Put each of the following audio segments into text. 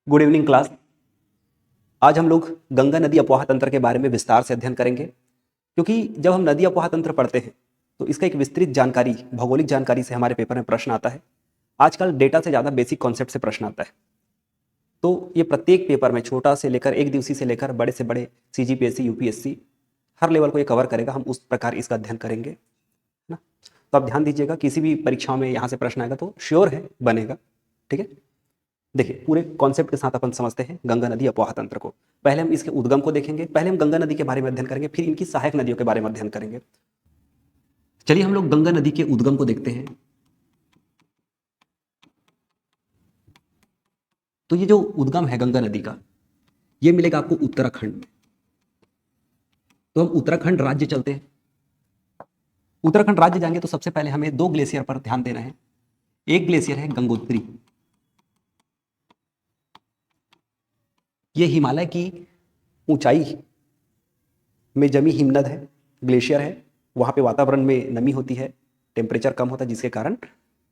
Good evening class. आज हम लोग गंगा नदी अपवाह तंत्र के बारे में विस्तार से अध्ययन करेंगे, क्योंकि जब हम नदी अपवाह तंत्र पढ़ते हैं तो इसका एक विस्तृत जानकारी, भौगोलिक जानकारी से हमारे पेपर में प्रश्न आता है। आजकल डेटा से ज़्यादा बेसिक कॉन्सेप्ट से प्रश्न आता है, तो ये प्रत्येक पेपर में छोटा से लेकर एक दिवसीय से लेकर बड़े से बड़े CGPSC, UPSC हर लेवल को ये कवर करेगा। हम उस प्रकार इसका अध्ययन करेंगे ना। तो आप ध्यान दीजिएगा, किसी भी परीक्षाओं में यहाँ से प्रश्न आएगा तो श्योर है बनेगा। ठीक है, देखिए पूरे कॉन्सेप्ट के साथ अपन समझते हैं गंगा नदी अपवाह तंत्र को। पहले हम इसके उद्गम को देखेंगे, पहले हम गंगा नदी के बारे में अध्ययन करेंगे, फिर इनकी सहायक नदियों के बारे में अध्ययन करेंगे। चलिए हम लोग गंगा नदी के उद्गम को देखते हैं। तो ये जो उद्गम है गंगा नदी का, ये मिलेगा आपको उत्तराखंड में। तो हम उत्तराखंड राज्य चलते हैं। उत्तराखंड राज्य जाएंगे तो सबसे पहले हमें दो ग्लेशियर पर ध्यान देना है। एक ग्लेशियर है गंगोत्री, ये हिमालय की ऊंचाई में जमी हिमनद है, ग्लेशियर है। वहाँ पे वातावरण में नमी होती है, टेम्परेचर कम होता है, जिसके कारण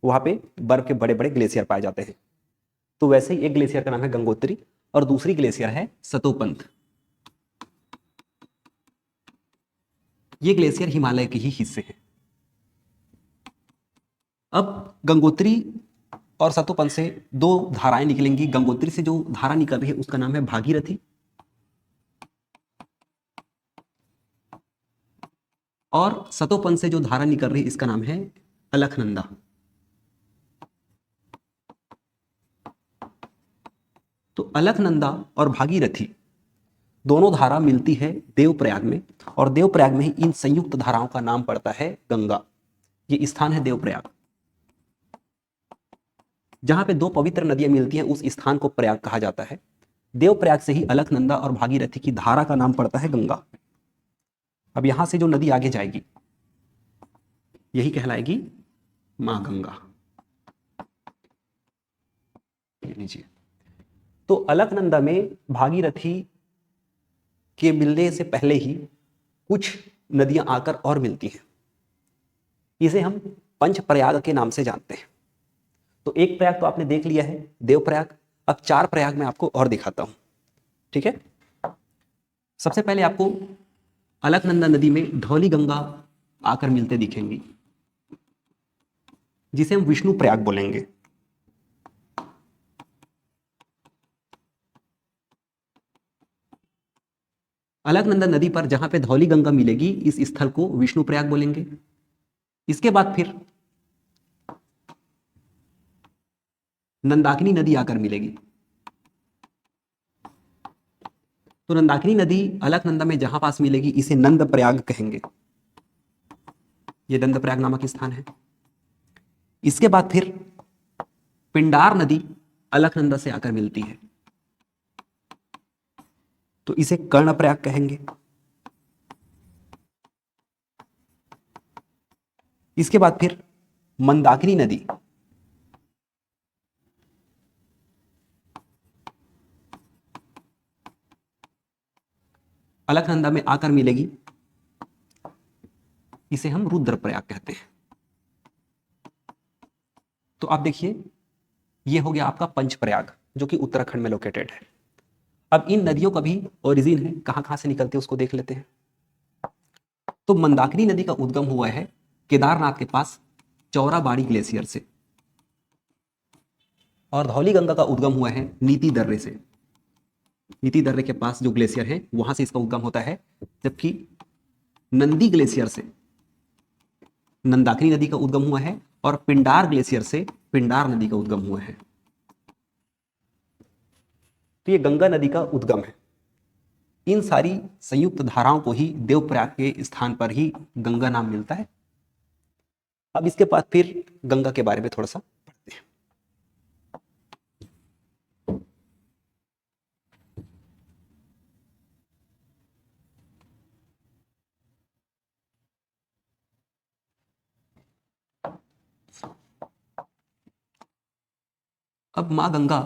वहाँ पे बर्फ के बड़े बड़े ग्लेशियर पाए जाते हैं। तो वैसे ही एक ग्लेशियर का नाम है गंगोत्री और दूसरी ग्लेशियर है सतोपंथ। ये ग्लेशियर हिमालय के ही हिस्से हैं। अब गंगोत्री और सतोपंथ से दो धाराएं निकलेंगी। गंगोत्री से जो धारा निकल रही है उसका नाम है भागीरथी, और सतोपंथ से जो धारा निकल रही है इसका नाम है अलकनंदा। तो अलकनंदा और भागीरथी दोनों धारा मिलती है देवप्रयाग में, और देवप्रयाग में ही इन संयुक्त धाराओं का नाम पड़ता है गंगा। ये स्थान है देवप्रयाग। जहां पे दो पवित्र नदियां मिलती हैं उस स्थान को प्रयाग कहा जाता है। देवप्रयाग से ही अलकनंदा और भागीरथी की धारा का नाम पड़ता है गंगा। अब यहां से जो नदी आगे जाएगी यही कहलाएगी मां गंगा। लीजिए, तो अलकनंदा में भागीरथी के मिलने से पहले ही कुछ नदियां आकर और मिलती हैं। इसे हम पंचप्रयाग के नाम से जानते हैं। तो एक प्रयाग तो आपने देख लिया है, देवप्रयाग। अब चार प्रयाग मैं आपको और दिखाता हूं। ठीक है, सबसे पहले आपको अलकनंदा नदी में धौली गंगा आकर मिलते दिखेंगी, जिसे हम विष्णु प्रयाग बोलेंगे। अलकनंदा नदी पर जहां पे धौली गंगा मिलेगी इस स्थल को विष्णु प्रयाग बोलेंगे। इसके बाद फिर नंदाकिनी नदी आकर मिलेगी। तो नंदाकिनी नदी अलकनंदा में जहां पास मिलेगी इसे नंद प्रयाग कहेंगे। यह नंद प्रयाग नामक स्थान है। इसके बाद फिर पिंडार नदी अलकनंदा से आकर मिलती है, तो इसे कर्ण प्रयाग कहेंगे। इसके बाद फिर मंदाकिनी नदी अलकनंदा में आकर मिलेगी, इसे हम रुद्र प्रयाग कहते हैं। तो आप देखिए, यह हो गया आपका पंचप्रयाग जो कि उत्तराखंड में लोकेटेड है। अब इन नदियों का भी ओरिजिन है, कहां कहां से निकलते हैं उसको देख लेते हैं। तो मंदाकिनी नदी का उद्गम हुआ है केदारनाथ के पास चौराबाड़ी ग्लेशियर से, और धौली गंगा का उद्गम हुआ है नीति दर्रे से। नीति दर्रे के पास जो ग्लेशियर है वहां से इसका उद्गम होता है, जबकि नंदी ग्लेशियर से नंदाकिनी नदी का उद्गम हुआ है, और पिंडार ग्लेशियर से पिंडार नदी का उद्गम हुआ है। तो ये गंगा नदी का उद्गम है। इन सारी संयुक्त धाराओं को ही देवप्रयाग के स्थान पर ही गंगा नाम मिलता है। अब इसके बाद फिर गंगा के बारे में थोड़ा सा पढ़ते हैं। अब मां गंगा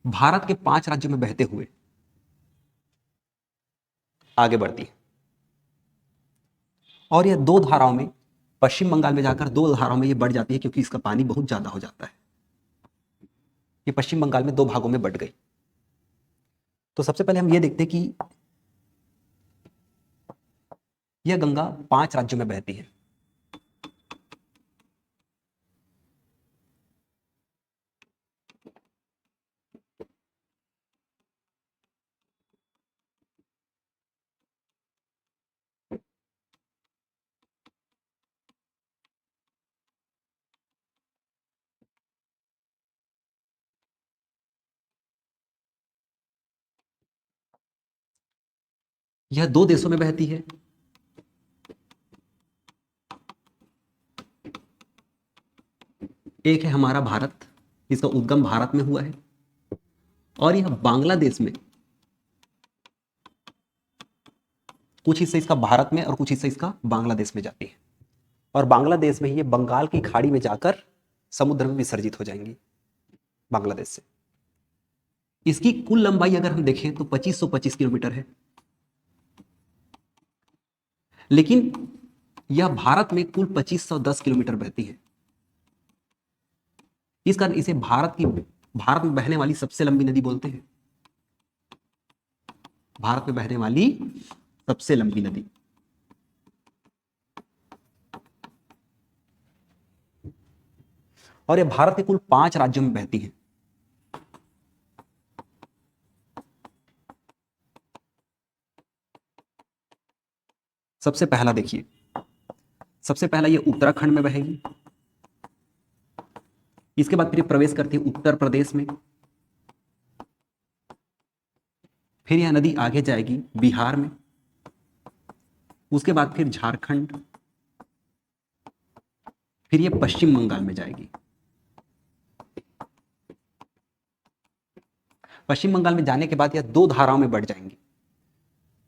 भारत के 5 राज्यों में बहते हुए आगे बढ़ती है, और यह दो धाराओं में, पश्चिम बंगाल में जाकर दो धाराओं में ये बढ़ जाती है, क्योंकि इसका पानी बहुत ज्यादा हो जाता है। ये पश्चिम बंगाल में 2 भागों में बंट गई। तो सबसे पहले हम ये देखते हैं कि यह गंगा 5 राज्यों में बहती है। यह 2 देशों में बहती है। एक है हमारा भारत, इसका उद्गम भारत में हुआ है, और यह बांग्लादेश में, कुछ हिस्से इसका भारत में और कुछ हिस्से इसका बांग्लादेश में जाती है, और बांग्लादेश में ही ये बंगाल की खाड़ी में जाकर समुद्र में विसर्जित हो जाएंगी बांग्लादेश से। इसकी कुल लंबाई अगर हम देखें तो 2525 किलोमीटर है, लेकिन यह भारत में कुल 2510 किलोमीटर बहती है। इस कारण इसे भारत में बहने वाली सबसे लंबी नदी बोलते हैं। भारत में बहने वाली सबसे लंबी नदी। और यह भारत के कुल 5 राज्यों में बहती है। सबसे पहला देखिए, सबसे पहला ये उत्तराखंड में बहेगी, इसके बाद फिर प्रवेश करती है उत्तर प्रदेश में, फिर यह नदी आगे जाएगी बिहार में, उसके बाद फिर झारखंड, फिर यह पश्चिम बंगाल में जाएगी। पश्चिम बंगाल में जाने के बाद यह 2 धाराओं में बढ़ जाएंगी।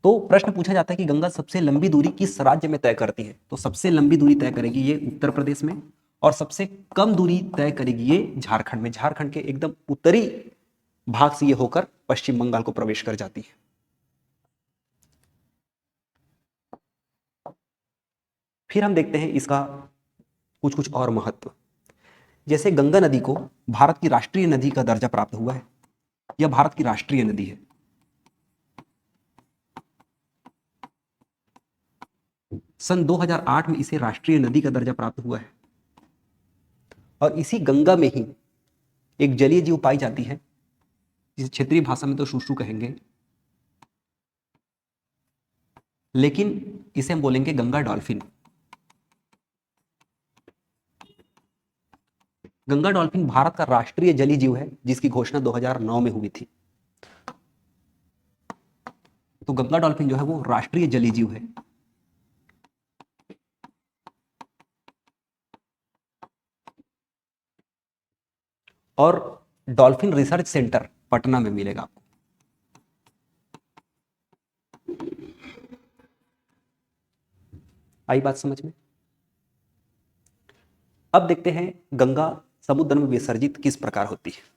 तो प्रश्न पूछा जाता है कि गंगा सबसे लंबी दूरी किस राज्य में तय करती है, तो सबसे लंबी दूरी तय करेगी ये उत्तर प्रदेश में, और सबसे कम दूरी तय करेगी ये झारखंड में। झारखंड के एकदम उत्तरी भाग से ये होकर पश्चिम बंगाल को प्रवेश कर जाती है। फिर हम देखते हैं इसका कुछ कुछ और महत्व। जैसे गंगा नदी को भारत की राष्ट्रीय नदी का दर्जा प्राप्त हुआ है, यह भारत की राष्ट्रीय नदी है। सन 2008 में इसे राष्ट्रीय नदी का दर्जा प्राप्त हुआ है, और इसी गंगा में ही एक जलीय जीव पाई जाती है, जिसे क्षेत्रीय भाषा में तो शुशु कहेंगे, लेकिन इसे हम बोलेंगे गंगा डॉल्फिन। गंगा डॉल्फिन भारत का राष्ट्रीय जलीय जीव है, जिसकी घोषणा 2009 में हुई थी। तो गंगा डॉल्फिन जो है वो राष्ट्रीय जलीय जीव है। और डॉल्फिन रिसर्च सेंटर पटना में मिलेगा आपको। आई बात समझ में? अब देखते हैं गंगा समुद्र में विसर्जित किस प्रकार होती है।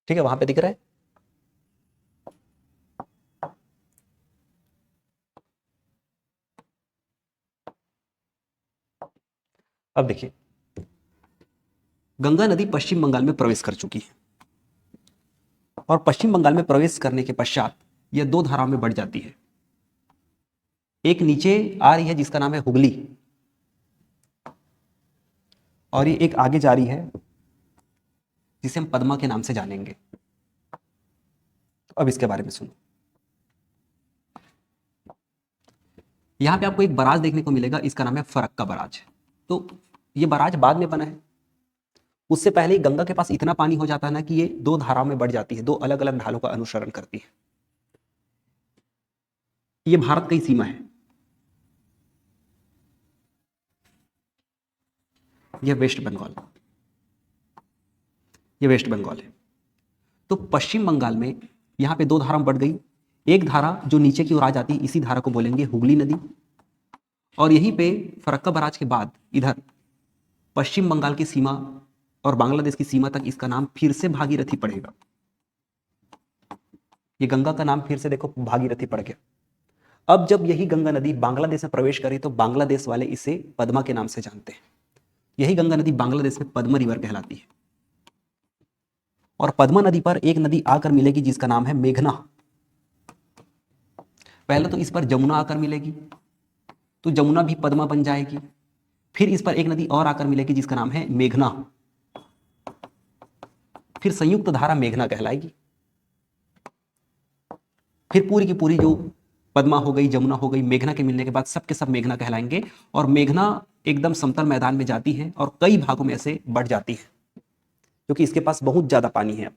ठीक है, वहां पे दिख रहा है। अब देखिए, गंगा नदी पश्चिम बंगाल में प्रवेश कर चुकी है, और पश्चिम बंगाल में प्रवेश करने के पश्चात यह 2 धाराओं में बढ़ जाती है। एक नीचे आ रही है जिसका नाम है हुगली, और ये एक आगे जा रही है जिसे हम पद्मा के नाम से जानेंगे। तो अब इसके बारे में सुनो। यहां पे आपको एक बराज देखने को मिलेगा, इसका नाम है फरक्का बराज। तो ये बराज बाद में बना है, उससे पहले ही गंगा के पास इतना पानी हो जाता है ना कि ये 2 धाराओं में बढ़ जाती है, 2 अलग अलग ढालों का अनुसरण करती है। ये भारत की सीमा है, यह वेस्ट बंगाल। ये वेस्ट बंगाल है। तो पश्चिम बंगाल में यहाँ पे दो धारा बढ़ गई। एक धारा जो नीचे की ओर आ जाती है, इसी धारा को बोलेंगे हुगली नदी। और यहीं पे फरक्का बराज के बाद इधर पश्चिम बंगाल की सीमा और बांग्लादेश की सीमा तक इसका नाम फिर से भागीरथी पड़ेगा। ये गंगा का नाम फिर से देखो भागीरथी पड़ गया। अब जब यही गंगा नदी बांग्लादेश में प्रवेश करी तो बांग्लादेश वाले इसे पद्मा के नाम से जानते हैं। यही गंगा नदी बांग्लादेश में पद्मा रिवर कहलाती है। और पद्मा नदी पर एक नदी आकर मिलेगी जिसका नाम है मेघना। पहले तो इस पर जमुना आकर मिलेगी, तो जमुना भी पद्मा बन जाएगी। फिर इस पर एक नदी और आकर मिलेगी जिसका नाम है मेघना, फिर संयुक्त धारा मेघना कहलाएगी। फिर पूरी की पूरी जो पद्मा हो गई, जमुना हो गई, मेघना के मिलने के बाद सबके सब मेघना कहलाएंगे। और मेघना एकदम समतल मैदान में जाती है और कई भागों में ऐसे बढ़ जाती है, क्योंकि इसके पास बहुत ज्यादा पानी है।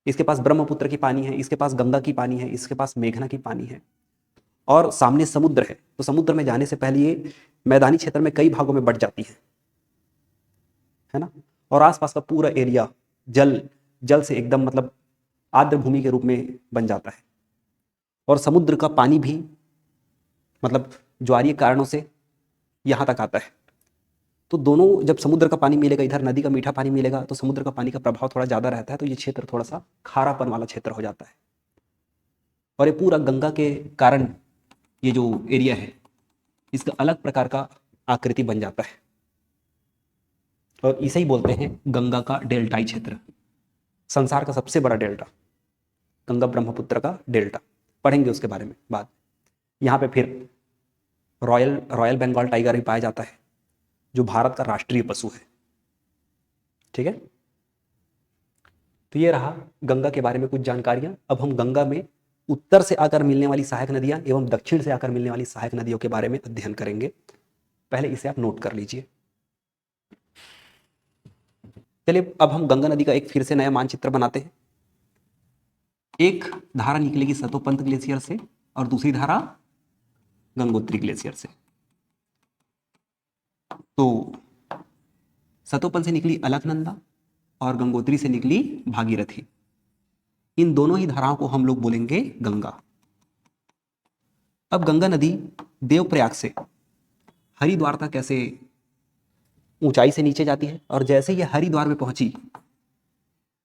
इसके पास ब्रह्मपुत्र की पानी है, इसके पास गंगा की पानी है, इसके पास मेघना की पानी है, और सामने समुद्र है। तो समुद्र में जाने से पहले ये मैदानी क्षेत्र में कई भागों में बढ़ जाती है ना। और आसपास का पूरा एरिया जल से एकदम मतलब आर्द्र भूमि के रूप में बन जाता है। और समुद्र का पानी भी मतलब ज्वारीय कारणों से यहाँ तक आता है। तो दोनों, जब समुद्र का पानी मिलेगा, इधर नदी का मीठा पानी मिलेगा, तो समुद्र का पानी का प्रभाव थोड़ा ज़्यादा रहता है, तो ये क्षेत्र थोड़ा सा खारापन वाला क्षेत्र हो जाता है। और ये पूरा गंगा के कारण ये जो एरिया है इसका अलग प्रकार का आकृति बन जाता है, और इसे ही बोलते हैं गंगा का डेल्टाई क्षेत्र। संसार का सबसे बड़ा डेल्टा, गंगा ब्रह्मपुत्र का डेल्टा, पढ़ेंगे उसके बारे में बाद। यहाँ पे फिर रॉयल बंगाल टाइगर भी पाया जाता है, जो भारत का राष्ट्रीय पशु है। ठीक है, तो ये रहा गंगा के बारे में कुछ जानकारियां। अब हम गंगा में उत्तर से आकर मिलने वाली सहायक नदियां एवं दक्षिण से आकर मिलने वाली सहायक नदियों के बारे में अध्ययन करेंगे। पहले इसे आप नोट कर लीजिए। चलिए, अब हम गंगा नदी का एक फिर से नया मानचित्र बनाते हैं। एक धारा निकलेगी सतोपंत ग्लेशियर से और दूसरी धारा गंगोत्री ग्लेशियर से। तो सतोपंत से निकली अलकनंदा और गंगोत्री से निकली भागीरथी। इन दोनों ही धाराओं को हम लोग बोलेंगे गंगा। अब गंगा नदी देवप्रयाग से हरिद्वार तक कैसे ऊंचाई से नीचे जाती है, और जैसे ये हरिद्वार में पहुंची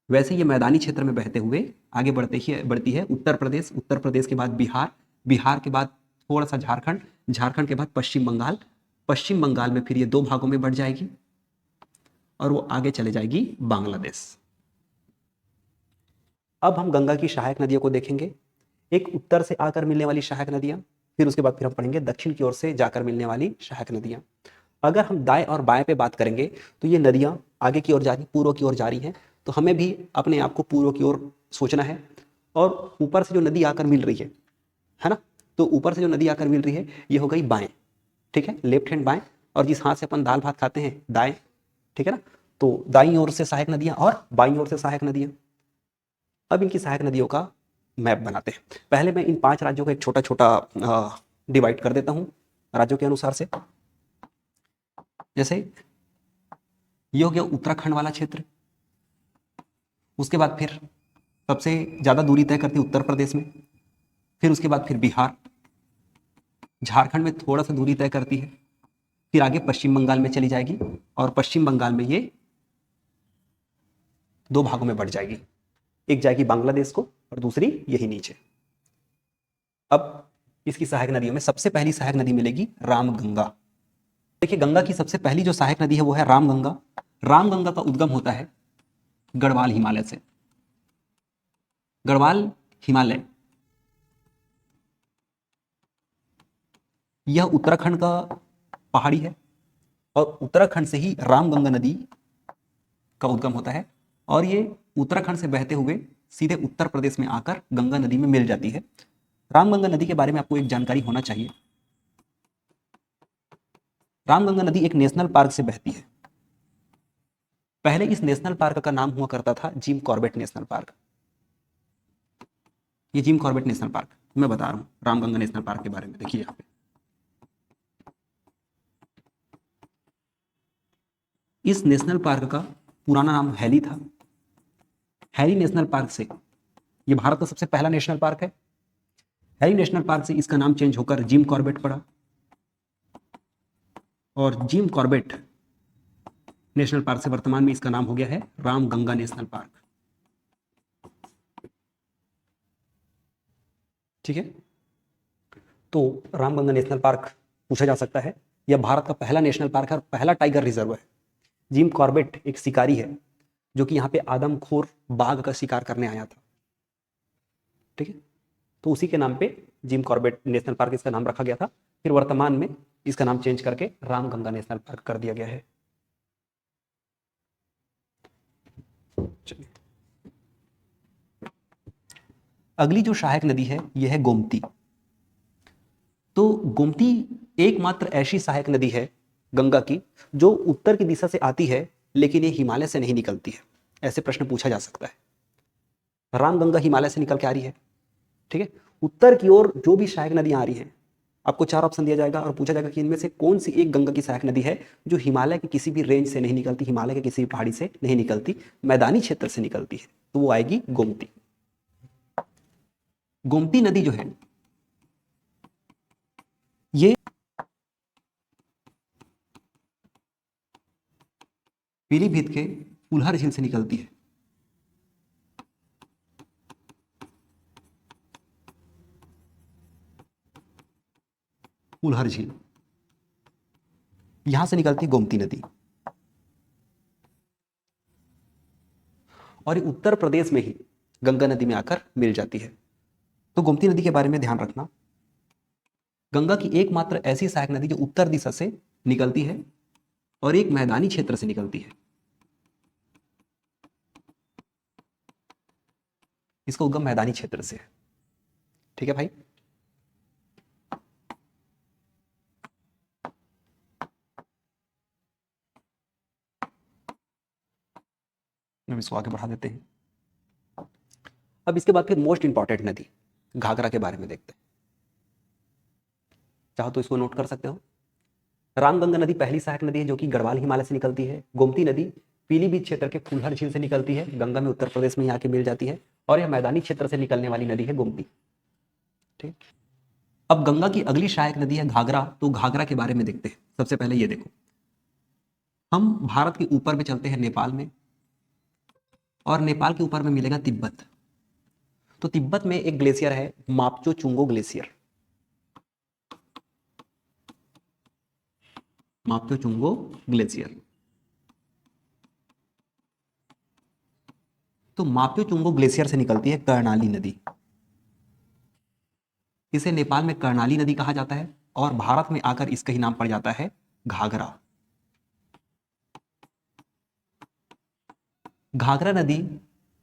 वैसे ये मैदानी क्षेत्र में बहते हुए आगे बढ़ती है उत्तर प्रदेश, उत्तर प्रदेश के बाद बिहार, बिहार के बाद थोड़ा सा झारखंड, झारखंड के बाद पश्चिम बंगाल, पश्चिम बंगाल में फिर ये दो भागों में बढ़ जाएगी और वो आगे चले जाएगी बांग्लादेश। अब हम गंगा की सहायक नदियों को देखेंगे। एक उत्तर से आकर मिलने वाली सहायक नदियां, फिर उसके बाद फिर हम पढ़ेंगे दक्षिण की ओर से जाकर मिलने वाली सहायक नदियां। अगर हम दाएं और बाएं पे बात करेंगे तो ये नदियां आगे की ओर जा रही, पूर्व की ओर जा रही हैं, तो हमें भी अपने आप को पूर्व की ओर सोचना है। और ऊपर से जो नदी आकर मिल रही है ना, तो ऊपर से जो नदी आकर मिल रही है ये हो गई बाएं। ठीक है, लेफ्ट हैंड बाएं, और जिस हाथ से अपन दाल भात खाते हैं दाएं। ठीक है ना, तो दाईं ओर से सहायक नदियां और बाईं ओर से सहायक नदियां। अब इनकी सहायक नदियों का मैप बनाते हैं। पहले मैं इन 5 राज्यों को एक छोटा छोटा डिवाइड कर देता हूं राज्यों के अनुसार से। जैसे ये हो गया उत्तराखंड वाला क्षेत्र, उसके बाद फिर सबसे ज्यादा दूरी तय करती है उत्तर प्रदेश में, फिर उसके बाद फिर बिहार, झारखंड में थोड़ा सा दूरी तय करती है, फिर आगे पश्चिम बंगाल में चली जाएगी, और पश्चिम बंगाल में ये 2 भागों में बढ़ जाएगी, एक जाएगी बांग्लादेश को और दूसरी यही नीचे। अब इसकी सहायक नदियों में सबसे पहली सहायक नदी मिलेगी रामगंगा। देखिए, गंगा की सबसे पहली जो सहायक नदी है वो है रामगंगा। रामगंगा का उद्गम होता है गढ़वाल हिमालय से। गढ़वाल हिमालय यह उत्तराखंड का पहाड़ी है, और उत्तराखंड से ही रामगंगा नदी का उद्गम होता है, और ये उत्तराखंड से बहते हुए सीधे उत्तर प्रदेश में आकर गंगा नदी में मिल जाती है। रामगंगा नदी के बारे में आपको एक जानकारी होना चाहिए। रामगंगा नदी एक नेशनल पार्क से बहती है। पहले इस नेशनल पार्क का नाम हुआ करता था जिम कॉर्बेट नेशनल पार्क। ये जिम कॉर्बेट नेशनल पार्क मैं बता रहा हूं रामगंगा नेशनल पार्क के बारे में। देखिए यहां पे इस नेशनल पार्क का पुराना नाम हैली था। हैली नेशनल पार्क से, ये भारत का सबसे पहला नेशनल पार्क है। हैली नेशनल पार्क से इसका नाम चेंज होकर जिम कॉर्बेट पड़ा, और जिम कॉर्बेट नेशनल पार्क से वर्तमान में इसका नाम हो गया है रामगंगा नेशनल पार्क। ठीक है, तो रामगंगा नेशनल पार्क पूछा जा सकता है। यह भारत का पहला नेशनल पार्क है और पहला टाइगर रिजर्व है। जिम कॉर्बेट एक शिकारी है जो कि यहाँ पे आदमखोर बाघ का शिकार करने आया था। ठीक है, तो उसी के नाम पे जिम कॉर्बेट नेशनल पार्क इसका नाम रखा गया था। फिर वर्तमान में इसका नाम चेंज करके रामगंगा नेशनल पार्क कर दिया गया है। चलिए, अगली जो सहायक नदी है यह है गोमती। तो गोमती एकमात्र ऐसी सहायक नदी है गंगा की जो उत्तर की दिशा से आती है लेकिन ये हिमालय से नहीं निकलती है। ऐसे प्रश्न पूछा जा सकता है। रामगंगा हिमालय से निकल के आ रही है, ठीक है। उत्तर की ओर जो भी सहायक नदियां आ रही हैं, आपको 4 ऑप्शन दिया जाएगा और पूछा जाएगा कि इनमें से कौन सी एक गंगा की सहायक नदी है जो हिमालय के किसी भी रेंज से नहीं निकलती, हिमालय के किसी भी पहाड़ी से नहीं निकलती, मैदानी क्षेत्र से निकलती है, तो वो आएगी गोमती। गोमती नदी जो है ये पीलीभीत के उल्हार झील से निकलती है। उल्हार झील, यहां से निकलती गोमती नदी, और उत्तर प्रदेश में ही गंगा नदी में आकर मिल जाती है। तो गोमती नदी के बारे में ध्यान रखना, गंगा की एकमात्र ऐसी सहायक नदी जो उत्तर दिशा से निकलती है और एक मैदानी क्षेत्र से निकलती है। इसका उद्गम मैदानी क्षेत्र से है। ठीक है भाई, हम इसको आगे बढ़ा देते हैं। अब इसके बाद फिर मोस्ट इंपॉर्टेंट नदी घाघरा के बारे में देखते हैं। चाहो तो इसको नोट कर सकते हो। रामगंगा नदी पहली सहायक नदी है जो कि गढ़वाल हिमालय से निकलती है। गोमती नदी पीलीभीत क्षेत्र के फुलहर झील से निकलती है, गंगा में उत्तर प्रदेश में आके मिल जाती है, और यह मैदानी क्षेत्र से निकलने वाली नदी है गोमती। ठीक, अब गंगा की अगली सहायक नदी है घाघरा। तो घाघरा के बारे में देखते हैं। सबसे पहले ये देखो, हम भारत के ऊपर में चलते हैं नेपाल में, और नेपाल के ऊपर में मिलेगा तिब्बत। तो तिब्बत में एक ग्लेशियर है मापचो चुंगो ग्लेशियर, मापचो चुंगो ग्लेशियर। तो मापचो चुंगो ग्लेशियर से निकलती है कर्णाली नदी। इसे नेपाल में कर्णाली नदी कहा जाता है और भारत में आकर इसका ही नाम पड़ जाता है घाघरा। घाघरा नदी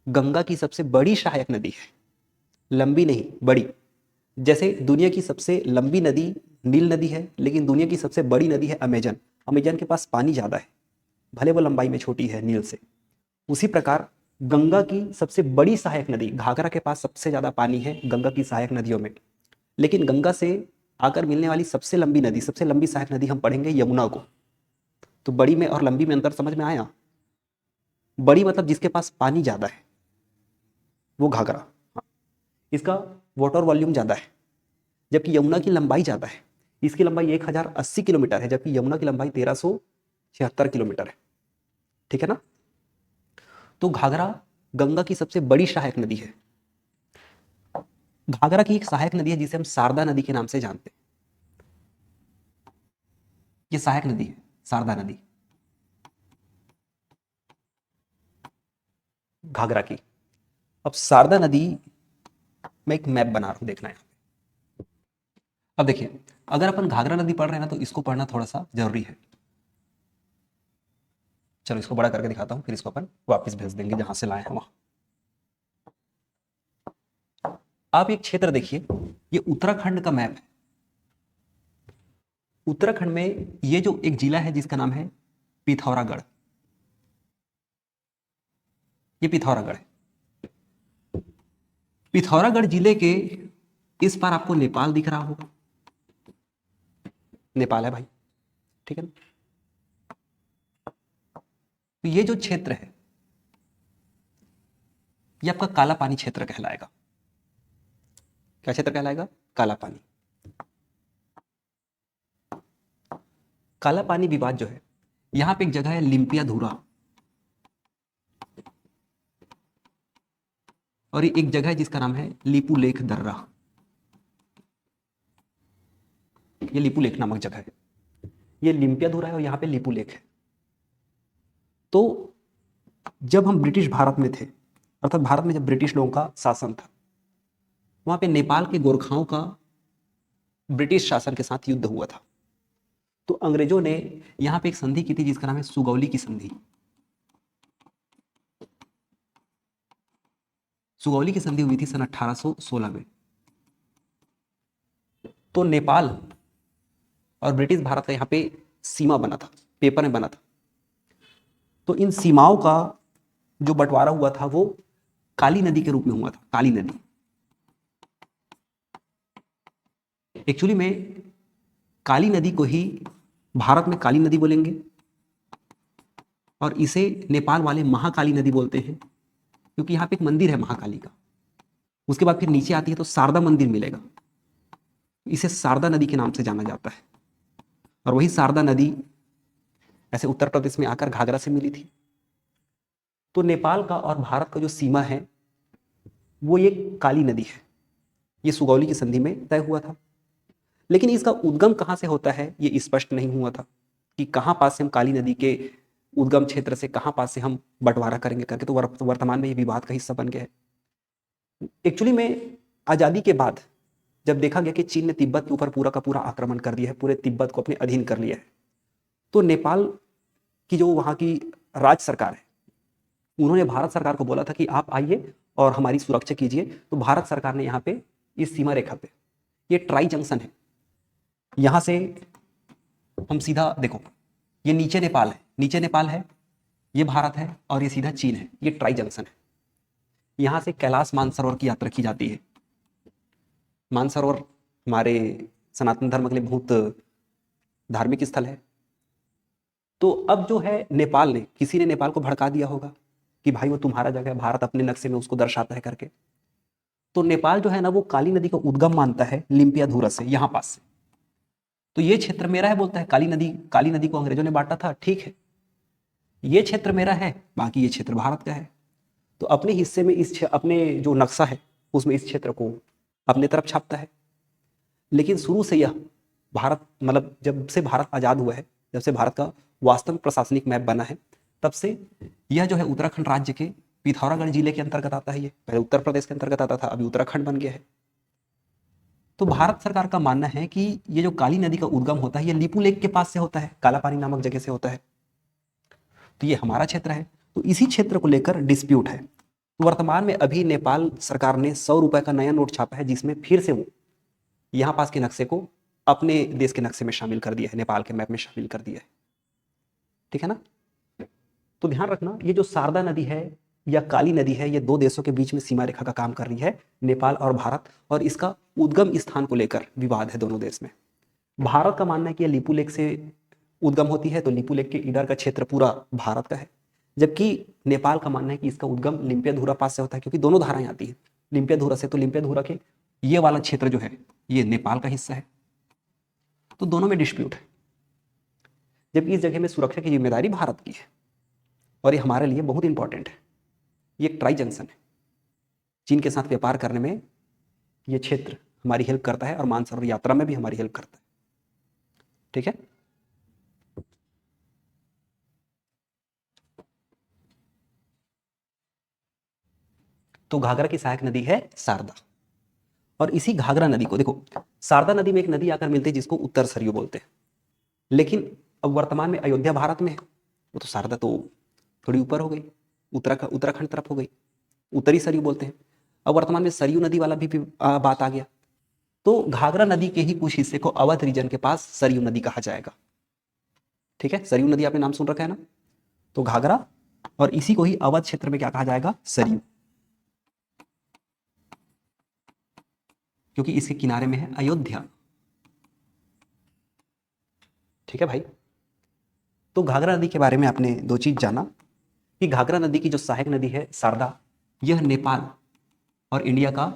गंगा की सबसे बड़ी सहायक नदी है, लंबी नहीं बड़ी। जैसे दुनिया की सबसे लंबी नदी नील नदी है, लेकिन दुनिया की सबसे बड़ी नदी है अमेजन। अमेजन के पास पानी ज्यादा है, भले वो लंबाई में छोटी है नील से। उसी प्रकार गंगा की सबसे बड़ी सहायक नदी घाघरा के पास सबसे ज्यादा पानी है गंगा की सहायक नदियों में। लेकिन गंगा से आकर मिलने वाली सबसे लंबी नदी, सबसे लंबी सहायक नदी हम पढ़ेंगे यमुना को। तो बड़ी में और लंबी में अंतर समझ में आया? बड़ी मतलब जिसके पास पानी ज्यादा है वो घाघरा, हाँ। इसका वाटर वॉल्यूम ज्यादा है, जबकि यमुना की लंबाई ज्यादा है। इसकी लंबाई 1080 किलोमीटर है, जबकि यमुना की लंबाई 1376 किलोमीटर है। ठीक है ना। तो घाघरा गंगा की सबसे बड़ी सहायक नदी है। घाघरा की एक सहायक नदी है जिसे हम शारदा नदी के नाम से जानते हैं। ये सहायक नदी है शारदा नदी घाघरा की। अब शारदा नदी मैं एक मैप बना रहा हूं, देखना है। अब देखिए, अगर अपन घाघरा नदी पढ़ रहे हैं ना तो इसको पढ़ना थोड़ा सा जरूरी है। चलो इसको बड़ा करके दिखाता हूं, फिर इसको अपन वापस भेज देंगे जहां से लाए हैं वहां। आप एक क्षेत्र देखिए, ये उत्तराखंड का मैप है। उत्तराखंड में ये जो एक जिला है जिसका नाम है पिथौरागढ़, ये पिथौरागढ़ है। पिथौरागढ़ जिले के इस पार आपको नेपाल दिख रहा होगा, नेपाल है भाई, ठीक है ना। तो ये जो क्षेत्र है ये आपका काला पानी क्षेत्र कहलाएगा। क्या क्षेत्र कहलाएगा? काला पानी। काला पानी विवाद जो है, यहां पे एक जगह है लिम्पियाधुरा, और एक जगह है जिसका नाम है लिपुलेख दर्रा। ये लिपुलेख नामक जगह है, ये लिम्पियाधुरा है और यहाँ पे लिपुलेख है। तो जब हम ब्रिटिश भारत में थे, अर्थात भारत में जब ब्रिटिश लोगों का शासन था, वहां पे नेपाल के गोरखाओं का ब्रिटिश शासन के साथ युद्ध हुआ था। तो अंग्रेजों ने यहां पे एक संधि की थी जिसका नाम है सुगौली की संधि। सुगौली की संधि हुई थी सन 1816 में। तो नेपाल और ब्रिटिश भारत का यहाँ पे सीमा बना था, पेपर में बना था। तो इन सीमाओं का जो बंटवारा हुआ था वो काली नदी के रूप में हुआ था। काली नदी एक्चुअली में, काली नदी को ही भारत में काली नदी बोलेंगे और इसे नेपाल वाले महाकाली नदी बोलते हैं, क्योंकि यहाँ पे एक मंदिर है महाकाली का। उसके बाद फिर नीचे आती है तो शारदा मंदिर मिलेगा, इसे शारदा नदी के नाम से जाना जाता है। और वही शारदा नदी ऐसे उत्तर प्रदेश में आकर घाघरा से मिली थी। तो नेपाल का और भारत का जो सीमा है वो ये काली नदी है, ये सुगौली की संधि में तय हुआ था। लेकिन इसका उद्गम कहाँ से होता है ये स्पष्ट नहीं हुआ था कि कहाँ पास से हम काली नदी के उद्गम क्षेत्र से कहाँ पास से हम बंटवारा करेंगे करके। तो वर्तमान में ये विवाद का हिस्सा बन गया है। एक्चुअली में आज़ादी के बाद जब देखा गया कि चीन ने तिब्बत के ऊपर पूरा का पूरा आक्रमण कर दिया है, पूरे तिब्बत को अपने अधीन कर लिया है, तो नेपाल की जो वहाँ की राज्य सरकार है, उन्होंने भारत सरकार को बोला था कि आप आइए और हमारी सुरक्षा कीजिए। तो भारत सरकार ने यहाँ पे इस सीमा रेखा पे, ये ट्राई जंक्शन है, यहाँ से हम सीधा देखो, ये नीचे नेपाल है, नीचे नेपाल है, ये भारत है और ये सीधा चीन है, ये ट्राई जंक्शन है। यहाँ से कैलाश मानसरोवर की यात्रा की जाती है। मानसरोवर हमारे सनातन धर्म के लिए बहुत धार्मिक स्थल है। तो अब जो है नेपाल ने, किसी ने नेपाल को भड़का दिया होगा कि भाई वो तुम्हारा जगह है, भारत अपने नक्शे में उसको दर्शाता है करके। तो नेपाल जो है ना वो काली नदी का उद्गम मानता है लिम्पियाधुरा से, यहाँ पास से। तो ये क्षेत्र मेरा है बोलता है। काली नदी को अंग्रेजों ने बांटा था, ठीक है, ये क्षेत्र मेरा है, बाकी ये क्षेत्र भारत का है। तो अपने हिस्से में अपने जो नक्शा है उसमें इस क्षेत्र को अपने तरफ छापता है। लेकिन शुरू से यह भारत, मतलब जब से भारत आज़ाद हुआ है, जब से भारत का वास्तविक प्रशासनिक मैप बना है, तब से यह जो है उत्तराखंड राज्य के पिथौरागढ़ जिले के अंतर्गत आता है। ये पहले उत्तर प्रदेश के अंतर्गत आता था, अभी उत्तराखंड बन गया है। तो भारत सरकार का मानना है कि ये जो काली नदी का उद्गम होता है ये लिपुलेख के पास से होता है, काला पानी नामक जगह से होता है। तो ये हमारा क्षेत्र है। तो इसी क्षेत्र को लेकर डिस्प्यूट है। तो वर्तमान में अभी नेपाल सरकार ने 100 रुपए का नया नोट छापा है, जिसमें फिर से वो यहाँ पास के नक्शे को अपने देश के नक्शे में शामिल कर दिया है, नेपाल के मैप में शामिल कर दिया है। ठीक है ना? तो ध्यान रखना, ये जो शारदा नदी है या काली नदी है, ये दो देशों के बीच में सीमा रेखा का काम कर रही है, नेपाल और भारत। और इसका उद्गम स्थान को लेकर विवाद है दोनों देश में। भारत का मानना है कि यह लिपुलेख से उद्गम होती है, तो लिपुलेख के इधर का क्षेत्र पूरा भारत का है। जबकि नेपाल का मानना है कि इसका उद्गम लिम्पियाधुरा पास से होता है, क्योंकि दोनों धाराएं आती हैं लिम्पियाधुरा से। तो लिम्पियाधुरा के ये वाला क्षेत्र जो है ये नेपाल का हिस्सा है। तो दोनों में डिस्प्यूट है, जबकि इस जगह में सुरक्षा की जिम्मेदारी भारत की है और ये हमारे लिए बहुत इंपॉर्टेंट है। ये एक ट्राई जंक्शन है, चीन के साथ व्यापार करने में ये क्षेत्र हमारी हेल्प करता है और मानसरोवर यात्रा में भी हमारी हेल्प करता है। ठीक है? तो घाघरा की सहायक नदी है शारदा। और इसी घाघरा नदी को देखो, शारदा नदी में एक नदी आकर मिलती है जिसको उत्तर सरयू बोलते हैं। लेकिन अब वर्तमान में अयोध्या भारत में है, वो तो शारदा तो थोड़ी ऊपर हो गई, उत्तराखंड तरफ हो गई, उत्तरी सरयू बोलते हैं। अब वर्तमान में सरयू नदी वाला भी बात आ गया। तो घाघरा नदी के ही कुछ हिस्से को अवध रीजन के पास सरयू नदी कहा जाएगा। ठीक है? सरयू नदी आपने नाम सुन रखा है ना? तो घाघरा और इसी को ही अवध क्षेत्र में क्या कहा जाएगा? सरयू, क्योंकि इसके किनारे में है अयोध्या। ठीक है भाई? तो घाघरा नदी के बारे में आपने दो चीज जाना कि घाघरा नदी की जो सहायक नदी है शारदा, यह नेपाल और इंडिया का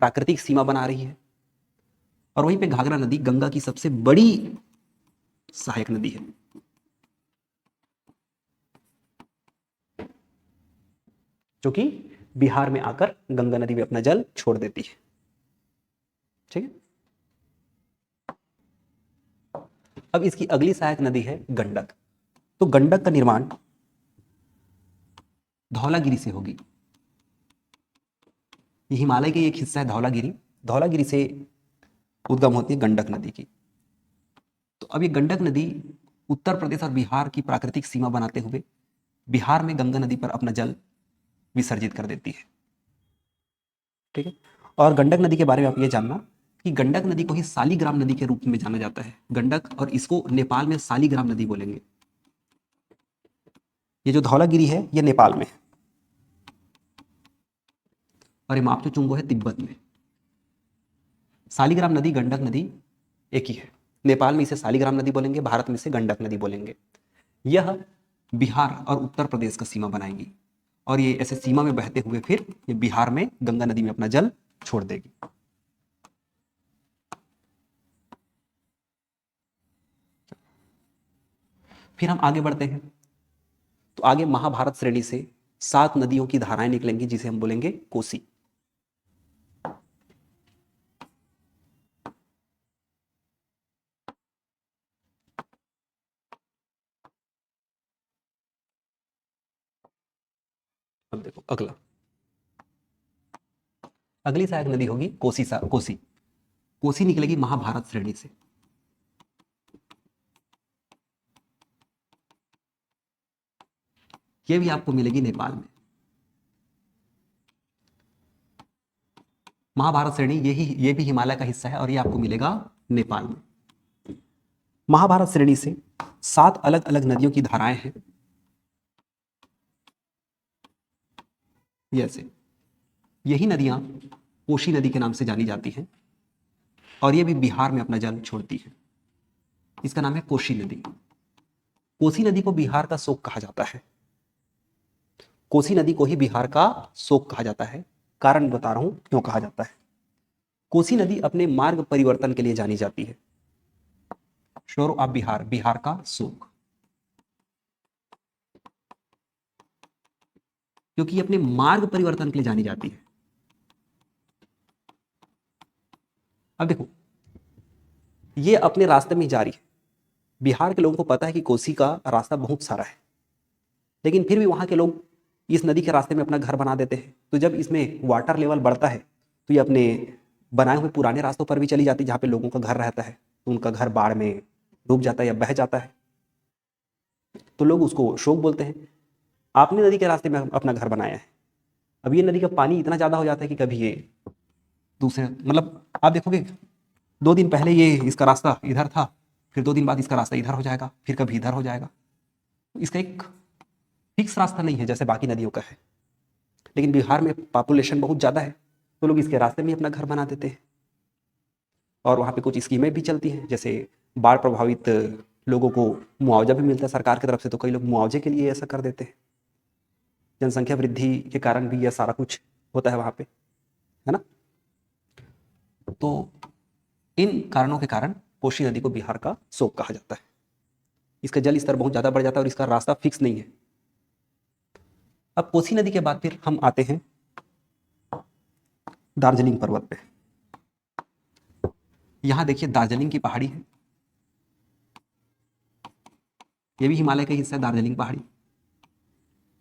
प्राकृतिक सीमा बना रही है। और वहीं पे घाघरा नदी गंगा की सबसे बड़ी सहायक नदी है, जो कि बिहार में आकर गंगा नदी में अपना जल छोड़ देती है। ठीक है। अब इसकी अगली सहायक नदी है गंडक। तो गंडक का निर्माण धौलागिरी से होगी। ये हिमालय का एक हिस्सा है धौलागिरी। धौलागिरी से उद्गम होती है गंडक नदी की। तो अब ये गंडक नदी उत्तर प्रदेश और बिहार की प्राकृतिक सीमा बनाते हुए बिहार में गंगा नदी पर अपना जल विसर्जित कर देती है। ठीक है। और गंडक नदी के बारे में आप ये जानना कि गंडक नदी को ही सालीग्राम नदी के रूप में जाना जाता है, गंडक, और इसको नेपाल में सालीग्राम नदी बोलेंगे। ये जो धौलागिरी है ये नेपाल में है और ये मापचो चुंगो है तिब्बत में। सालीग्राम नदी गंडक नदी एक ही है। नेपाल में इसे सालीग्राम नदी बोलेंगे, भारत में इसे गंडक नदी बोलेंगे। यह बिहार और उत्तर प्रदेश का सीमा बनाएगी और ये ऐसे सीमा में बहते हुए फिर ये बिहार में गंगा नदी में अपना जल छोड़ देगी। फिर हम आगे बढ़ते हैं। तो आगे महाभारत श्रेणी से 7 नदियों की धाराएं निकलेंगी जिसे हम बोलेंगे कोसी। अब देखो अगला, अगली सहायक नदी होगी कोसी। कोसी कोसी निकलेगी महाभारत श्रेणी से। यह भी आपको मिलेगी नेपाल में। महाभारत श्रेणी ये भी हिमालय का हिस्सा है और ये आपको मिलेगा नेपाल में। महाभारत श्रेणी से 7 अलग अलग नदियों की धाराएं हैं। ऐसे यही नदियां कोशी नदी के नाम से जानी जाती हैं और ये भी बिहार में अपना जल छोड़ती है। इसका नाम है कोशी नदी। कोसी नदी को बिहार का शोक कहा जाता है। कोसी नदी को ही बिहार का शोक कहा जाता है। कारण बता रहा हूं क्यों कहा जाता है। कोसी नदी अपने मार्ग परिवर्तन के लिए जानी जाती है। शोर ऑफ बिहार, बिहार का शोक, क्योंकि अपने मार्ग परिवर्तन के लिए जानी जाती है। अब देखो ये अपने रास्ते में जा रही है। बिहार के लोगों को पता है कि कोसी का रास्ता बहुत सारा है, लेकिन फिर भी वहां के लोग इस नदी के रास्ते में अपना घर बना देते हैं। तो जब इसमें वाटर लेवल बढ़ता है तो ये अपने बनाए हुए पुराने रास्तों पर भी चली जाती है जहाँ पे लोगों का घर रहता है। तो उनका घर बाढ़ में डूब जाता है या बह जाता है, तो लोग उसको शोक बोलते हैं। आपने नदी के रास्ते में अपना घर बनाया है, अब ये नदी का पानी इतना ज़्यादा हो जाता है कि कभी ये दूसरे, मतलब आप देखोगे 2 दिन पहले ये इसका रास्ता इधर था, फिर 2 दिन बाद इसका रास्ता इधर हो जाएगा, फिर कभी इधर हो जाएगा। इसका एक फिक्स रास्ता नहीं है जैसे बाकी नदियों का है। लेकिन बिहार में पॉपुलेशन बहुत ज़्यादा है तो लोग इसके रास्ते में अपना घर बना देते हैं और वहाँ पे कुछ स्कीमें भी चलती हैं, जैसे बाढ़ प्रभावित लोगों को मुआवजा भी मिलता है सरकार की तरफ से, तो कई लोग मुआवजे के लिए ऐसा कर देते हैं। जनसंख्या वृद्धि के कारण भी यह सारा कुछ होता है वहाँ पे, है ना। तो इन कारणों के कारण कोसी नदी को बिहार का शोक कहा जाता है। इसका जल स्तर बहुत ज़्यादा बढ़ जाता है और इसका रास्ता फिक्स नहीं है। अब कोसी नदी के बाद फिर हम आते हैं दार्जिलिंग पर्वत पे। यहां देखिए दार्जिलिंग की पहाड़ी है, ये भी हिमालय का हिस्सा है दार्जिलिंग पहाड़ी।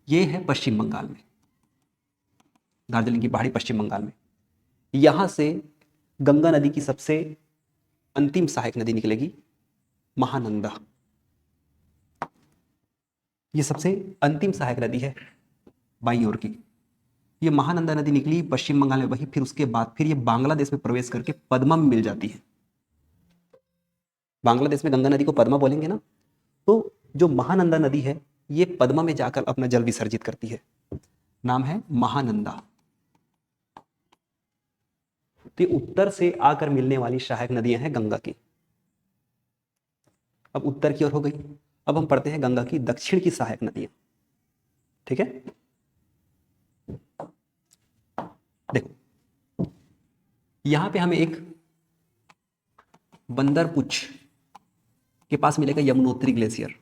ये है पश्चिम बंगाल में, दार्जिलिंग की पहाड़ी पश्चिम बंगाल में। यहां से गंगा नदी की सबसे अंतिम सहायक नदी निकलेगी महानंदा। ये सबसे अंतिम सहायक नदी है बाईं ओर की। ये महानंदा नदी निकली पश्चिम बंगाल में, वही फिर उसके बाद फिर ये बांग्लादेश में प्रवेश करके पद्मा में मिल जाती है। बांग्लादेश में गंगा नदी को पद्मा बोलेंगे ना, तो जो महानंदा नदी है ये पद्मा में जाकर अपना जल विसर्जित करती है, नाम है महानंदा। तो ये उत्तर से आकर मिलने वाली सहायक नदियां हैं गंगा की। अब उत्तर की ओर हो गई, अब हम पढ़ते हैं गंगा की दक्षिण की सहायक नदियां। ठीक है, यहां पे हमें एक बंदरपुछ के पास मिलेगा यमुनोत्री ग्लेशियर।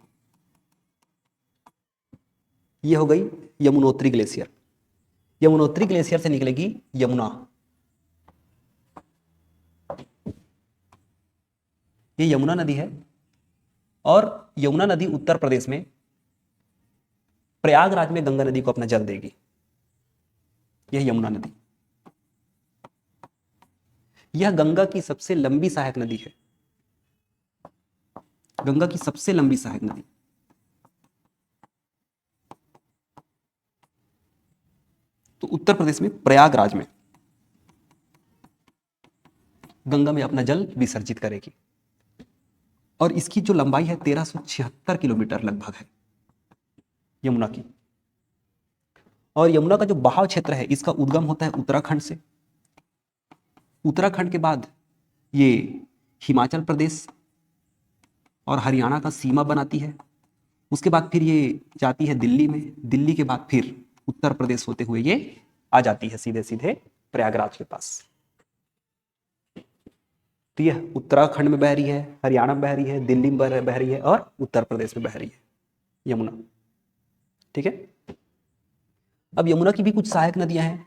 ये हो गई यमुनोत्री ग्लेशियर। यमुनोत्री ग्लेशियर से निकलेगी यमुना। ये यमुना नदी है और यमुना नदी उत्तर प्रदेश में प्रयागराज में गंगा नदी को अपना जल देगी। यह यमुना नदी, यह गंगा की सबसे लंबी सहायक नदी है। गंगा की सबसे लंबी सहायक नदी। तो उत्तर प्रदेश में प्रयागराज में गंगा में अपना जल विसर्जित करेगी और इसकी जो लंबाई है 1376 किलोमीटर लगभग है यमुना की। और यमुना का जो बहाव क्षेत्र है इसका उद्गम होता है उत्तराखंड से। उत्तराखंड के बाद ये हिमाचल प्रदेश और हरियाणा का सीमा बनाती है। उसके बाद फिर ये जाती है दिल्ली में। दिल्ली के बाद फिर उत्तर प्रदेश होते हुए ये आ जाती है सीधे सीधे प्रयागराज के पास। तो यह उत्तराखंड में बह रही है, हरियाणा में बह रही है, दिल्ली में बह रही है और उत्तर प्रदेश में बह रही है यमुना। ठीक है। अब यमुना की भी कुछ सहायक नदियां हैं।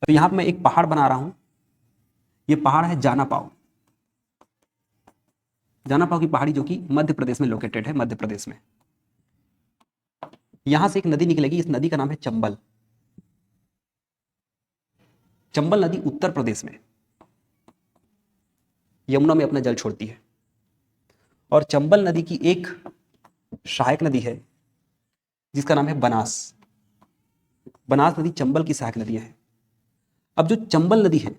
अब यहां पर मैं एक पहाड़ बना रहा हूं। यह पहाड़ है जानापाव। जानापाव की पहाड़ी जो कि मध्य प्रदेश में लोकेटेड है, मध्य प्रदेश में। यहां से एक नदी निकलेगी। इस नदी का नाम है चंबल। चंबल नदी उत्तर प्रदेश में यमुना में अपना जल छोड़ती है और चंबल नदी की एक सहायक नदी है जिसका नाम है बनास। बनास नदी चंबल की सहायक नदियां हैं। अब जो चंबल नदी है,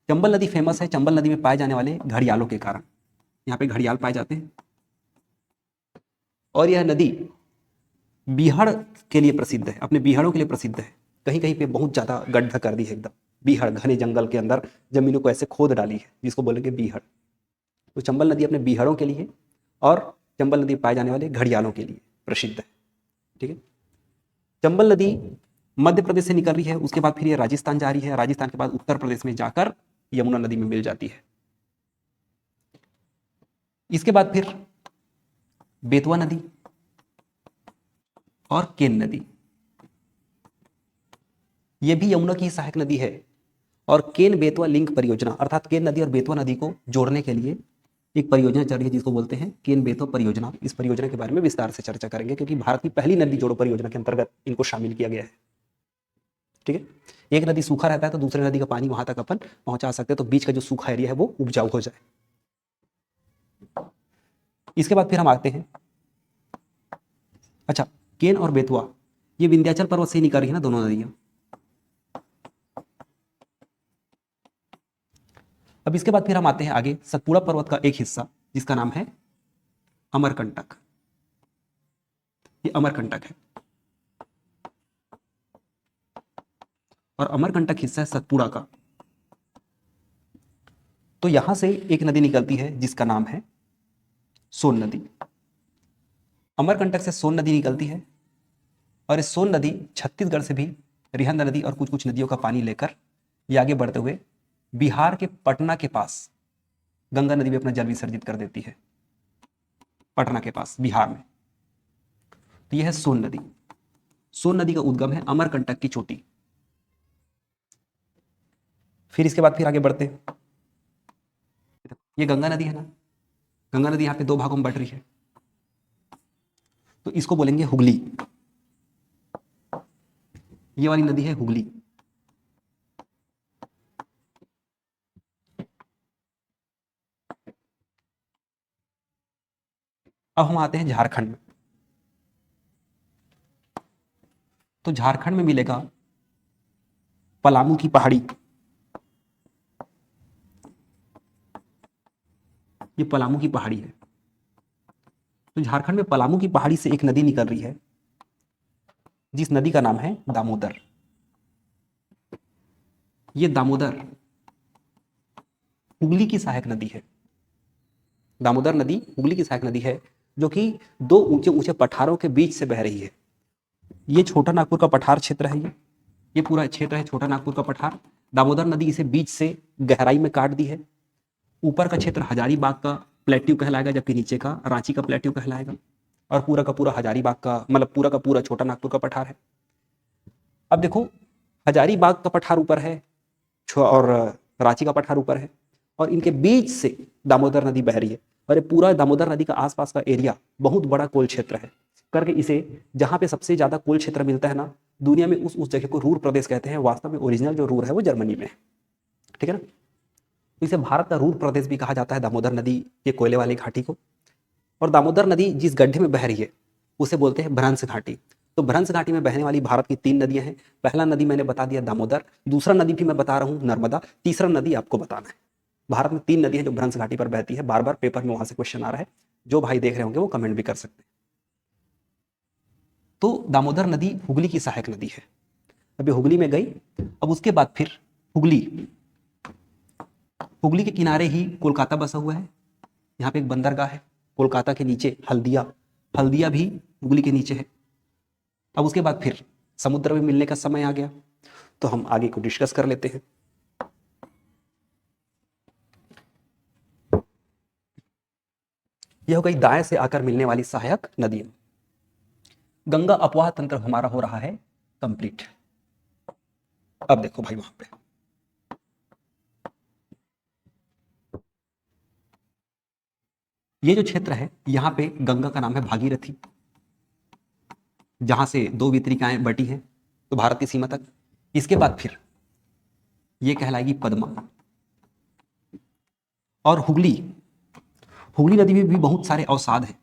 चंबल नदी फेमस है चंबल नदी में पाए जाने वाले घड़ियालों के कारण। यहां पे घड़ियाल पाए जाते हैं और यह नदी बीहड़ के लिए प्रसिद्ध है, अपने बीहड़ों के लिए प्रसिद्ध है। कहीं कहीं पे बहुत ज्यादा गड्ढा कर दी है एकदम, बीहड़ घने जंगल के अंदर जमीनों को ऐसे खोद डाली है जिसको बोलेंगे बीहड़। तो चंबल नदी अपने बीहड़ों के लिए और चंबल नदी पाए जाने वाले घड़ियालों के लिए प्रसिद्ध है। ठीक है। चंबल नदी मध्य प्रदेश से निकल रही है, उसके बाद फिर ये राजस्थान जा रही है, राजस्थान के बाद उत्तर प्रदेश में जाकर यमुना नदी में मिल जाती है। इसके बाद फिर बेतवा नदी और केन नदी, यह भी यमुना की सहायक नदी है। और केन बेतवा लिंक परियोजना अर्थात केन नदी और बेतवा नदी को जोड़ने के लिए एक परियोजना चल रही है जिसको बोलते हैं केन बेतवा परियोजना। इस परियोजना के बारे में विस्तार से चर्चा करेंगे क्योंकि भारत की पहली नदी जोड़ो परियोजना के अंतर्गत इनको शामिल किया गया है। ठीक है। एक नदी सूखा रहता है तो दूसरी नदी का पानी वहां तक अपन पहुंचा सकते हैं तो बीच का जो सूखा एरिया है वो उपजाऊ हो जाए। इसके बाद फिर हम आते हैं, अच्छा केन और बेतवा ये विंध्याचल पर्वत से ही निकल रही है ना दोनों नदियां। अब इसके बाद फिर हम आते हैं आगे सतपुड़ा पर्वत का एक हिस्सा जिसका नाम है अमरकंटक। ये अमरकंटक है और अमरकंटक हिस्सा है सतपुड़ा का। तो यहां से एक नदी निकलती है जिसका नाम है सोन नदी। अमरकंटक से सोन नदी निकलती है और इस सोन नदी छत्तीसगढ़ से भी रिहंद नदी और कुछ कुछ नदियों का पानी लेकर ये आगे बढ़ते हुए बिहार के पटना के पास गंगा नदी में अपना जल विसर्जित कर देती है, पटना के पास बिहार में। तो यह है सोन नदी। सोन नदी का उद्गम है अमरकंटक की चोटी। फिर इसके बाद फिर आगे बढ़ते हैं, ये गंगा नदी है ना, गंगा नदी यहां पे दो भागों में बट रही है तो इसको बोलेंगे हुगली। ये वाली नदी है हुगली। अब हम आते हैं झारखंड में। तो झारखंड में मिलेगा पलामू की पहाड़ी। ये पलामू की पहाड़ी है। तो झारखंड में पलामू की पहाड़ी से एक नदी निकल रही है जिस नदी का नाम है दामोदर। ये दामोदर हुगली की सहायक नदी है। दामोदर नदी हुगली की सहायक नदी है जो कि दो ऊंचे ऊंचे पठारों के बीच से बह रही है। ये छोटा नागपुर का पठार क्षेत्र है। ये पूरा क्षेत्र है छोटा नागपुर का पठार। दामोदर नदी इसे बीच से गहराई में काट दी है। ऊपर का क्षेत्र हजारीबाग का प्लेट्यू कहलाएगा, जबकि नीचे का रांची का प्लेट्यू कहलाएगा। और पूरा का पूरा हजारीबाग का मतलब पूरा का पूरा छोटा नागपुर का पठार है। अब देखो, हजारीबाग का पठार ऊपर है और रांची का पठार ऊपर है, और इनके बीच से दामोदर नदी बह रही है। और ये पूरा दामोदर नदी का आसपास का एरिया बहुत बड़ा कोल क्षेत्र है करके इसे, जहां पे सबसे ज्यादा कोल क्षेत्र मिलता है ना दुनिया में, उस जगह को रूर प्रदेश कहते हैं। वास्तव में ओरिजिनल जो रूर है वो जर्मनी में है, ठीक है ना। तो इसे भारत का रूर प्रदेश भी कहा जाता है, दामोदर नदी के कोयले वाली घाटी को। और दामोदर नदी जिस गड्ढे में बह रही है उसे बोलते हैं भ्रंश घाटी। तो भ्रंश घाटी में बहने वाली भारत की 3 नदियां हैं। पहला नदी मैंने बता दिया दामोदर, दूसरा नदी भी मैं बता रहा हूं नर्मदा, तीसरा नदी आपको बताना है। भारत में 3 नदियां जो भ्रंश घाटी पर बहती है। बार बार पेपर में वहां से क्वेश्चन आ रहा है, जो भाई देख रहे होंगे वो कमेंट भी कर सकते हैं। तो दामोदर नदी हुगली की सहायक नदी है। अभी हुगली में गई, अब उसके बाद फिर हुगली के किनारे ही कोलकाता बसा हुआ है। यहाँ पे एक बंदरगाह है। कोलकाता के नीचे हल्दिया भी हुगली के नीचे है। अब उसके बाद फिर समुद्र में मिलने का समय आ गया, तो हम आगे को डिस्कस कर लेते हैं। यह हो गई दाएं से आकर मिलने वाली सहायक नदियां। गंगा अपवाह तंत्र हमारा हो रहा है कंप्लीट। अब देखो भाई, वहां पे ये जो क्षेत्र है, यहां पे गंगा का नाम है भागीरथी, जहां से 2 वितरिकाएं बटी हैं तो भारत की सीमा तक। इसके बाद फिर ये कहलाएगी पद्मा। और हुगली नदी में भी बहुत सारे अवसाद हैं।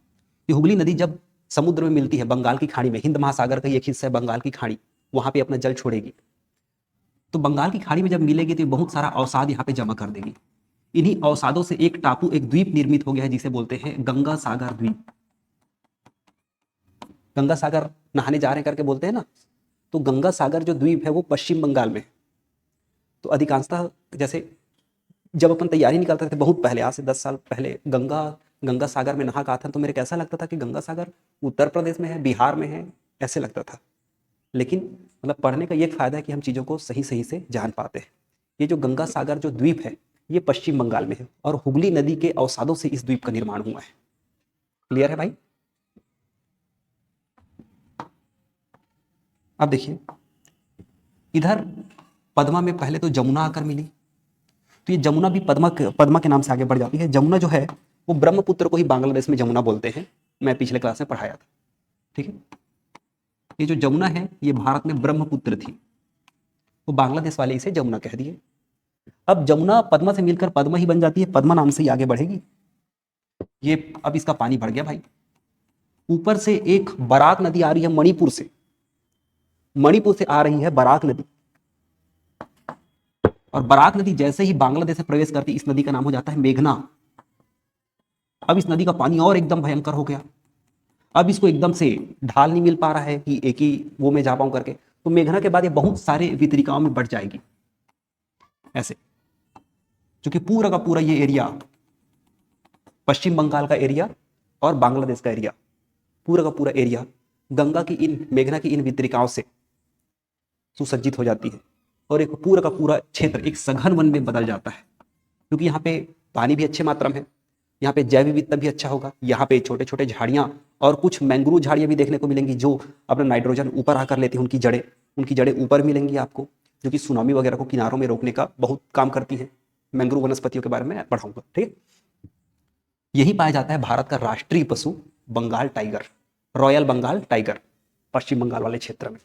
ये हुगली नदी जब समुद्र में मिलती है, बंगाल की खाड़ी में, हिंद महासागर का एक हिस्सा है बंगाल की खाड़ी, वहां पे अपना जल छोड़ेगी। तो बंगाल की खाड़ी में जब मिलेगी तो बहुत सारा अवसाद यहाँ पे जमा कर देगी। इन्हीं अवसादों से एक टापू, एक द्वीप निर्मित हो गया है, जिसे बोलते हैं गंगा सागर द्वीप। गंगा सागर नहाने जा रहे हैं करके बोलते हैं ना, तो गंगा सागर जो द्वीप है वो पश्चिम बंगाल में है। तो अधिकांशतः जैसे जब अपन तैयारी निकालते थे बहुत पहले, आज से 10 साल पहले, गंगा सागर में नहा का था, तो मेरे कैसा लगता था कि गंगा सागर उत्तर प्रदेश में है, बिहार में है, ऐसे लगता था। लेकिन मतलब पढ़ने का ये फायदा है कि हम चीज़ों को सही सही से जान पाते हैं। ये जो गंगा सागर जो द्वीप है ये पश्चिम बंगाल में है, और हुगली नदी के अवसादों से इस द्वीप का निर्माण हुआ है। क्लियर है भाई? अब देखिए, इधर पद्मा में पहले तो जमुना आकर मिली, तो ये जमुना भी पद्मा के नाम से आगे बढ़ जाती है। जमुना जो है वो ब्रह्मपुत्र को ही बांग्लादेश में जमुना बोलते हैं, मैं पिछले क्लास में पढ़ाया था, ठीक है। ये जो जमुना है ये भारत में ब्रह्मपुत्र थी, तो बांग्लादेश वाले इसे जमुना कह दिए। अब जमुना पद्मा से मिलकर पद्मा ही बन जाती है, पद्मा नाम से ही आगे बढ़ेगी। ये अब इसका पानी बढ़ गया भाई, ऊपर से एक बराक नदी आ रही है मणिपुर से आ रही है बराक नदी, और बराक नदी जैसे ही बांग्लादेश में प्रवेश करती इस नदी का नाम हो जाता है मेघना। अब इस नदी का पानी और एकदम भयंकर हो गया, अब इसको एकदम से ढाल नहीं मिल पा रहा है कि एक ही वो में जा पाऊं करके, तो मेघना के बाद ये बहुत सारे वितरिकाओं में बढ़ जाएगी ऐसे, क्योंकि पूरा का पूरा ये एरिया, पश्चिम बंगाल का एरिया और बांग्लादेश का एरिया, पूरा का पूरा एरिया मेघना की इन वितरिकाओं से सुसज्जित हो जाती है, और एक पूरा का पूरा क्षेत्र एक सघन वन में बदल जाता है, क्योंकि यहाँ पे पानी भी अच्छे मात्रा में है, यहाँ पे जैव विविधता भी अच्छा होगा, यहाँ पे छोटे छोटे झाड़ियाँ और कुछ मैंग्रोव झाड़ियाँ भी देखने को मिलेंगी, जो अपना नाइट्रोजन ऊपर आकर लेती हैं। उनकी जड़ें ऊपर मिलेंगी आपको, जो कि सुनामी वगैरह को किनारों में रोकने का बहुत काम करती हैं। मैंग्रोव वनस्पतियों के बारे में पढ़ाऊंगा, ठीक है। यही पाया जाता है भारत का राष्ट्रीय पशु Bengal tiger, royal Bengal tiger, पश्चिम बंगाल वाले क्षेत्र में।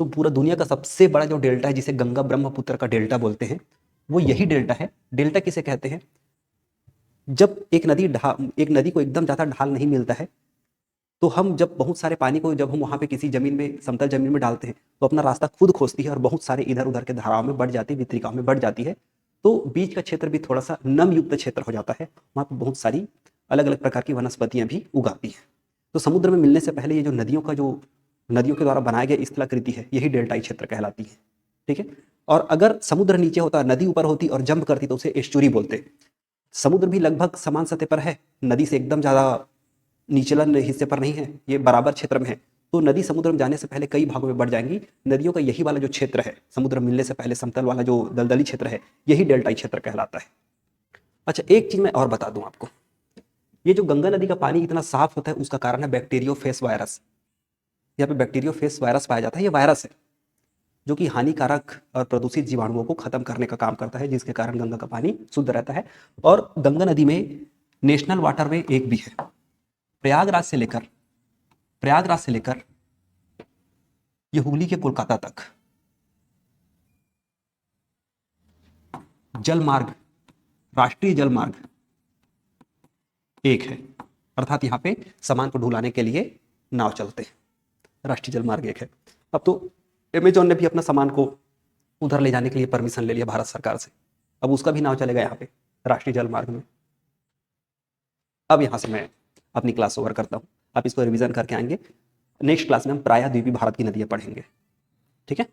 तो पूरा दुनिया का सबसे बड़ा जो डेल्टा है, जिसे गंगा ब्रह्मपुत्र का डेल्टा बोलते हैं, वो यही डेल्टा है। डेल्टा किसे कहते हैं? जब एक नदी को एकदम ज्यादा ढाल नहीं मिलता है, तो हम जब बहुत सारे पानी को जब हम वहां पे किसी जमीन में, समतल जमीन में डालते हैं, तो अपना रास्ता खुद खोजती है और बहुत सारे इधर उधर के धाराओं में बढ़ जाती है, वितरिकाओं में बढ़ जाती है। तो बीच का क्षेत्र भी थोड़ा सा नम युक्त क्षेत्र हो जाता है, वहां पर बहुत सारी अलग अलग प्रकार की वनस्पतियां भी उगाती हैं। तो समुद्र में मिलने से पहले ये जो नदियों के द्वारा बनाया गया स्थलाकृति है, यही डेल्टाई क्षेत्र कहलाती है, ठीक है। और अगर समुद्र नीचे होता, नदी ऊपर होती और जंप करती, तो उसे एस्चुरी बोलते। समुद्र भी लगभग समान सतह पर है, नदी से एकदम ज्यादा निचला हिस्से पर नहीं है, ये बराबर क्षेत्र में है, तो नदी समुद्र में जाने से पहले कई भागों में बढ़ जाएंगी। नदियों का यही वाला जो क्षेत्र है, समुद्र मिलने से पहले समतल वाला जो दलदली क्षेत्र है, यही डेल्टाई क्षेत्र कहलाता है। अच्छा, एक चीज मैं और बता दूं आपको, ये जो गंगा नदी का पानी इतना साफ होता है उसका कारण है बैक्टीरियोफेज वायरस। यहाँ पे बैक्टीरियोफेज वायरस पाया जाता है। ये वायरस है जो कि हानिकारक और प्रदूषित जीवाणुओं को खत्म करने का काम करता है, जिसके कारण गंगा का पानी शुद्ध रहता है। और गंगा नदी में नेशनल वाटरवे एक भी है। प्रयागराज से लेकर ये हुगली के कोलकाता तक जल मार्ग, राष्ट्रीय जल मार्ग एक है, अर्थात यहाँ पे सामान को ढुलाने के लिए नाव चलते हैं। राष्ट्रीय जल मार्ग एक है। अब तो अमेजॉन ने भी अपना सामान को उधर ले जाने के लिए परमिशन ले लिया भारत सरकार से, अब उसका भी नाव चलेगा यहाँ पे राष्ट्रीय जल मार्ग में। अब यहाँ से मैं अपनी क्लास ओवर करता हूँ, आप इसको रिवीजन करके आएंगे। नेक्स्ट क्लास में हम प्रायद्वीपीय भारत की नदियाँ पढ़ेंगे, ठीक है।